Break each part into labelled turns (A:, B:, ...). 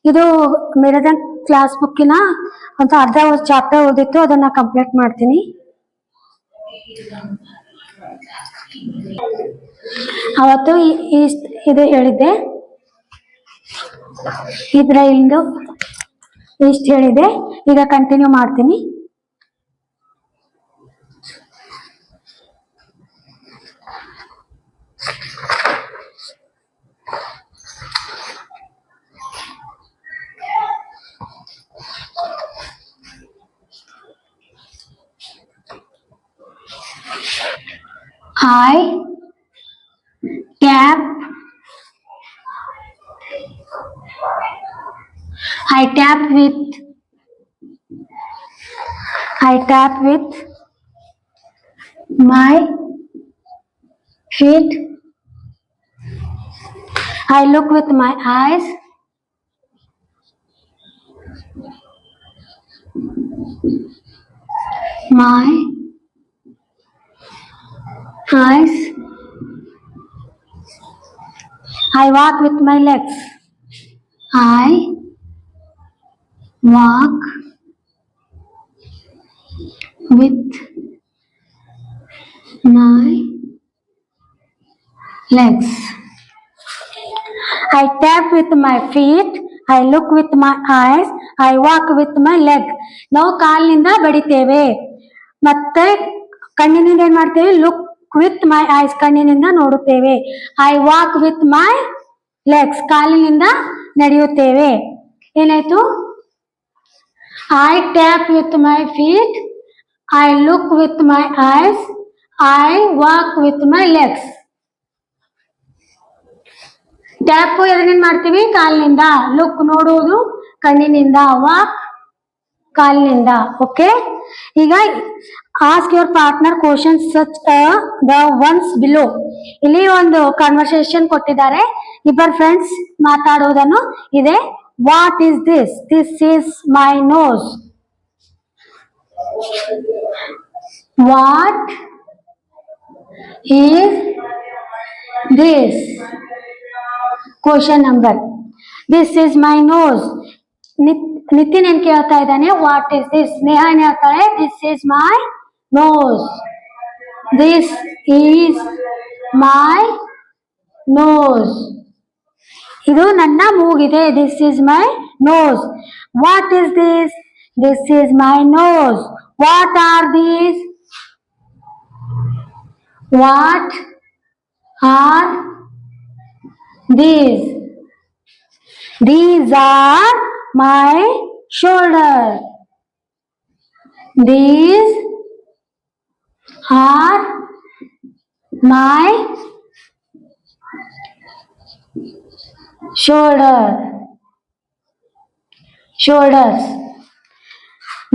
A: ಇದು ಮೇಡದನ್ ಕ್ಲಾಸ್ ಬುಕ್ಕಿನ ಒಂದು ಅರ್ಧ ಚಾಪ್ಟರ್ ಓದಿತ್ತು, ಅದನ್ನ ಕಂಪ್ಲೀಟ್ ಮಾಡ್ತೀನಿ. ಅವತ್ತು ಇದು ಹೇಳಿದ್ದೆ, ಇದ್ರ ಇಂದು ಇಷ್ಟು ಹೇಳಿದೆ. ಈಗ ಕಂಟಿನ್ಯೂ ಮಾಡ್ತೀನಿ. I tap with my feet. I look with my eyes. My eyes. I walk with my legs. I walk with my legs. I tap with my feet. I look with my eyes. I walk with my leg. ನಾವು ಕಾಲಿನಿಂದ ಬಡಿತೇವೆ, ಮತ್ತೆ ಕಣ್ಣಿನಿಂದ ಏನ್ ಮಾಡ್ತೇವೆ? Look with my eyes, ಕಣ್ಣಿನಿಂದ ನೋಡುತ್ತೇವೆ. I walk with my legs, ಕಾಲಿನಿಂದ ನಡೆಯುತ್ತೇವೆ. ಏನಾಯ್ತು? I tap with my feet. I look with my eyes. I walk with my legs. Tap ಎದರಿಂದ ಮಾಡ್ತೀವಿ? ಕಾಲಿನಿಂದ. ಲುಕ್ ನೋಡುವುದು ಕಣ್ಣಿನಿಂದ. ವಾಕ್ ಕಾಲಿನಿಂದ. ಓಕೆ, ಈಗ ask your partner questions such the ones below. ಇಲ್ಲಿ ಒಂದು ಕನ್ವರ್ಸೇಷನ್ ಕೊಟ್ಟಿದ್ದಾರೆ, ಇಬ್ಬರು ಫ್ರೆಂಡ್ಸ್ ಮಾತಾಡೋದನ್ನು ಇದೆ. What is this? This is my nose. What is this? Question number. This is my nose. Nitin ಏನ್ ಕೇಳ್ತಾ ಇದ್ದಾನೆ? What is this? ನೇಹಾ ಏನ್ ಹೇಳ್ತಾಳೆ? This is my nose. This is my nose. ಇದು ನನ್ನ ಮೂಗಿದೆ. This is my nose. What is this? This is my nose. What are these? What are these? These are my shoulder. These are my shoulder. Shoulders.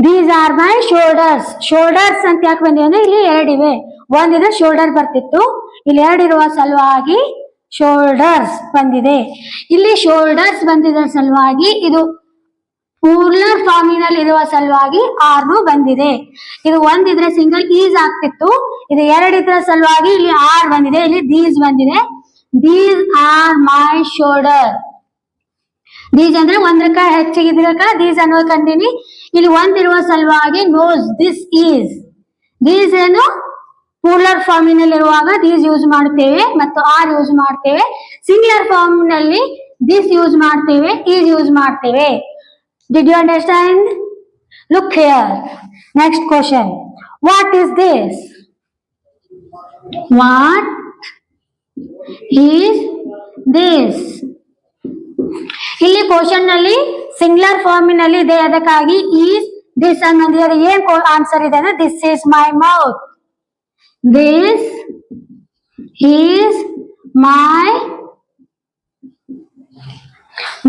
A: These are my shoulders. Shoulders ಅಂತ ಯಾಕೆ ಬಂದಿವೆ ಅಂದ್ರೆ ಇಲ್ಲಿ ಎರಡಿವೆ. ಒಂದಿದೆ shoulder ಬರ್ತಿತ್ತು, ಇಲ್ಲಿ ಎರಡಿರುವ ಸಲುವಾಗಿ shoulders ಬಂದಿದೆ. ಇಲ್ಲಿ ಶೋಲ್ಡರ್ಸ್ ಬಂದಿದ ಸಲುವಾಗಿ ಇದು ಪ್ಲೂರಲ್ ಫಾರ್ಮಿನಲ್ಲಿ ಇರುವ ಸಲುವಾಗಿ ಆರ್ನು ಬಂದಿದೆ. ಇದು ಒಂದಿದ್ರೆ ಸಿಂಗಲ್ ಈಸ್ ಆಗ್ತಿತ್ತು, ಇದು ಎರಡಿದ್ರ ಸಲುವಾಗಿ ಇಲ್ಲಿ ಆರ್ ಬಂದಿದೆ, ಇಲ್ಲಿ ದೀಸ್ ಬಂದಿದೆ. These are my shoulder. These ಅಂದ್ರೆ ಒಂದಕ್ಕ ಹೆಚ್ಚಿಗಿದ್ರಕ ದೀಸ್ ಅನ್ನೋದು ಕಂಡಿನಿ. ಇಲ್ಲಿ ಒಂದಿರುವ ಸಲುವಾಗಿ ನೋಸ್. This is. ದೀಸ್ ಏನು ಪ್ಲೂರಲ್ ಫಾರ್ಮಿನಲ್ಲಿರುವಾಗ ದೀಸ್ ಯೂಸ್ ಮಾಡ್ತೇವೆ ಮತ್ತು ಆರ್ ಯೂಸ್ ಮಾಡ್ತೇವೆ. ಸಿಂಗ್ಯುಲರ್ ಫಾರ್ಮಿನಲ್ಲಿ ದಿಸ್ ಯೂಸ್ ಮಾಡ್ತೇವೆ, ಈಸ್ ಯೂಸ್ ಮಾಡ್ತೇವೆ. Did you understand? Look here. Next question. What is this? What is this? ಇಲ್ಲಿ ಕ್ವಶನ್ ನಲ್ಲಿ ಸಿಂಗ್ಯುಲರ್ ಫಾರ್ಮಿನಲ್ಲಿ ಇದೆ, ಅದಕ್ಕಾಗಿ ಈಸ್ ದಿಸ್ ಅನ್ನೋದು ಏನ್ ಆನ್ಸರ್ ಇದೆ ಅಂದ್ರೆ this is my mouth.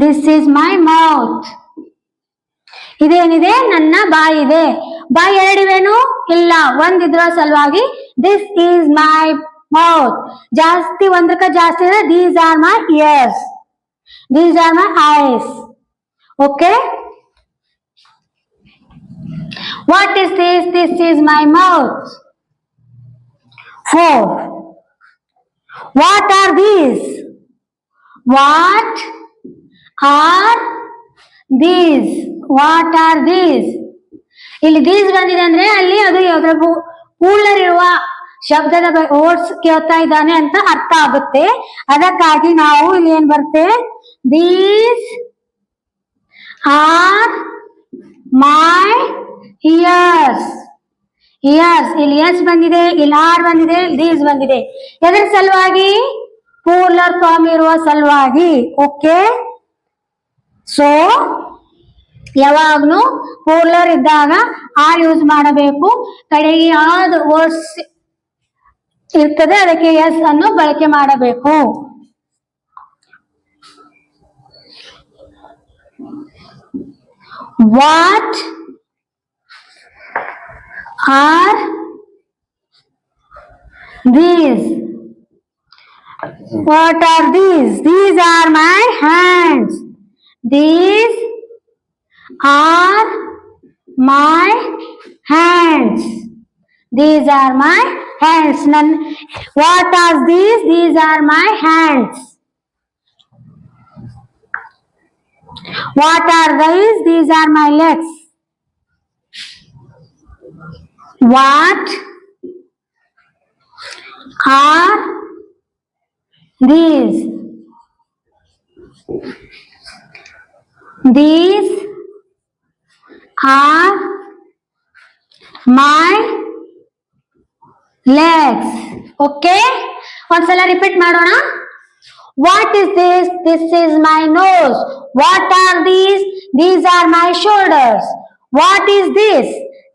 A: This is my mouth. ಇದೇನಿದೆ? ನನ್ನ ಬಾಯಿ ಇದೆ. ಬಾಯಿ ಎರಡಿವೇನು? ಇಲ್ಲ, ಒಂದಿದ್ರ ಸಲುವಾಗಿ ದಿಸ್ ಈಸ್ ಮೈ ಮೌತ್. ಜಾಸ್ತಿ ಒಂದಕ್ಕ ಜಾಸ್ತಿ ಇದೆ. These are my years. These are my ice. Okay. What is this? This is my mouth. 4. What are these? What are these. What are these? ಇಲ್ಲಿ these ಬಂದಿದೆ ಅಂದ್ರೆ ಅಲ್ಲಿ ಅದು ಯಾವ್ದ್ರ ಪ್ಲೂರಲ್ ಇರುವ ಶಬ್ದದ ವರ್ಡ್ಸ್ ಕೇಳ್ತಾ ಇದ್ದಾನೆ ಅಂತ ಅರ್ಥ ಆಗುತ್ತೆ. ಅದಕ್ಕಾಗಿ ನಾವು ಇಲ್ಲಿ ಏನ್ ಬರುತ್ತೆ, these are my ears. Years, ಇಲ್ಲಿ ಎಸ್ ಬಂದಿದೆ, ಇಲ್ಲಿ ಆರ್ ಬಂದಿದೆ, ದೀಸ್ ಬಂದಿದೆ. ಎದ್ರ ಸಲುವಾಗಿ? ಪ್ಲೂರಲ್ ಫಾರ್ಮ್ ಇರುವ ಸಲುವಾಗಿ. ಓಕೆ, ಸೊ ಯಾವಾಗ್ಲೂ ಪ್ಲೂರಲ್ ಇದ್ದಾಗ ಆರ್ ಯೂಸ್ ಮಾಡಬೇಕು. ಕಡೆಗೆ ಯಾವ್ದು ವರ್ಡ್ಸ್ ಇರ್ತದೆ ಅದಕ್ಕೆ ಎಸ್ ಅನ್ನು ಬಳಕೆ ಮಾಡಬೇಕು. What are these? What are these? These are my hands. These are my hands. These are my hands. What are these? These are my hands. What are these? These are my legs. What are these? These are my legs. Okay, ಒಂದ್ಸಲ repeat ಮಾಡೋಣ. What is this? This is my nose. What are these? These are my shoulders. What is this?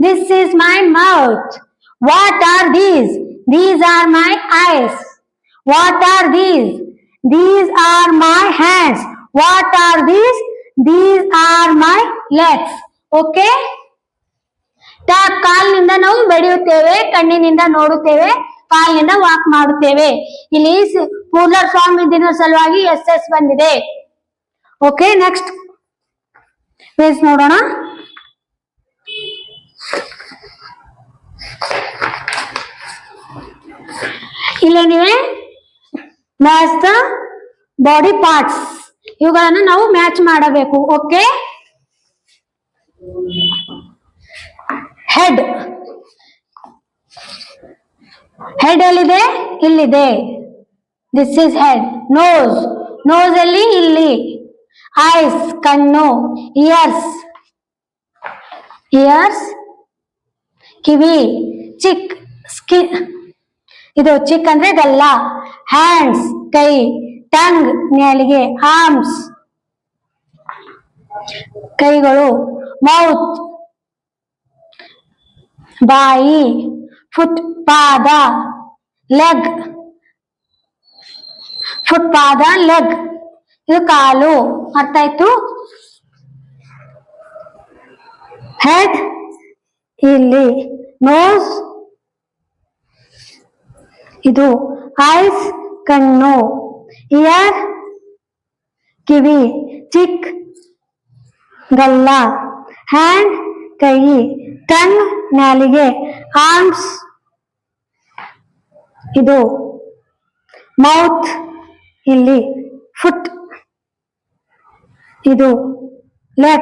A: This is my mouth. What are these? These are my eyes. What are these? These are my hands. What are these? These are my legs. Okay? ಕಾಲಿನಿಂದ ನಾವು ಬೆಳೆಯುತ್ತೇವೆ, ಕಣ್ಣಿನಿಂದ ನೋಡುತ್ತೇವೆ, ಕಾಲಿನಿಂದ walk ಮಾಡುತ್ತೇವೆ. ಇಲ್ಲಿ plural form ಇದ್ದಿನ ಸಲುವಾಗಿ S S ಬಂದಿದೆ. Okay, next page ನೋಡೋಣ. ಇಲ್ಲೇನಿವೆ ಮ್ಯಾಚ್ ದ ಬಾಡಿ ಪಾರ್ಟ್ಸ್, ಇವುಗಳನ್ನು ನಾವು ಮ್ಯಾಚ್ ಮಾಡಬೇಕು. ಓಕೆ, ಹೆಡ್, ಹೆಡ್ ಎಲ್ಲಿದೆ? ಇಲ್ಲಿದೆ. This is head. Nose, nose ಅಲ್ಲಿ ಇಲ್ಲಿ. ಐಸ್, ಕಣ್ಣು. ಇಯರ್ಸ್, ಇಯರ್ಸ್ ಕಿವಿ. ಚಿಕ್, ಸ್ಕಿನ್, ಇದು ಚಿಕ್ ಅಂದ್ರೆ ಗಲ್ಲ. ಹ್ಯಾಂಡ್ಸ್, ಕೈ. ಟಂಗ್, ನಾಲಿಗೆ. ಆರ್ಮ್ಸ್, ಕೈಗಳು. ಮೌತ್, ಬಾಯಿ. ಫುಟ್, ಪಾದ. ಲೆಗ್, ಫುಟ್, ಪಾದ, ಲೆಗ್, ಇದು ಕಾಲು. ಅರ್ಥ ಆಯ್ತು? ಹೆಡ್ ಇಲ್ಲಿ. ನೋಸ್ ಇದು. ಐಸ್ ಕಣ್ಣು. ಇಯರ್ ಕಿವಿ. ಚಿಕ್ ಗಲ್ಲ. ಹ್ಯಾಂಡ್ ಕೈ. ಟಂಗ್ ನಾಲಿಗೆ. ಆರ್ಮ್ಸ್ ಇದು. ಮೌತ್ ಇಲ್ಲಿ. ಫುಟ್ ಇದು. ಲೆಗ್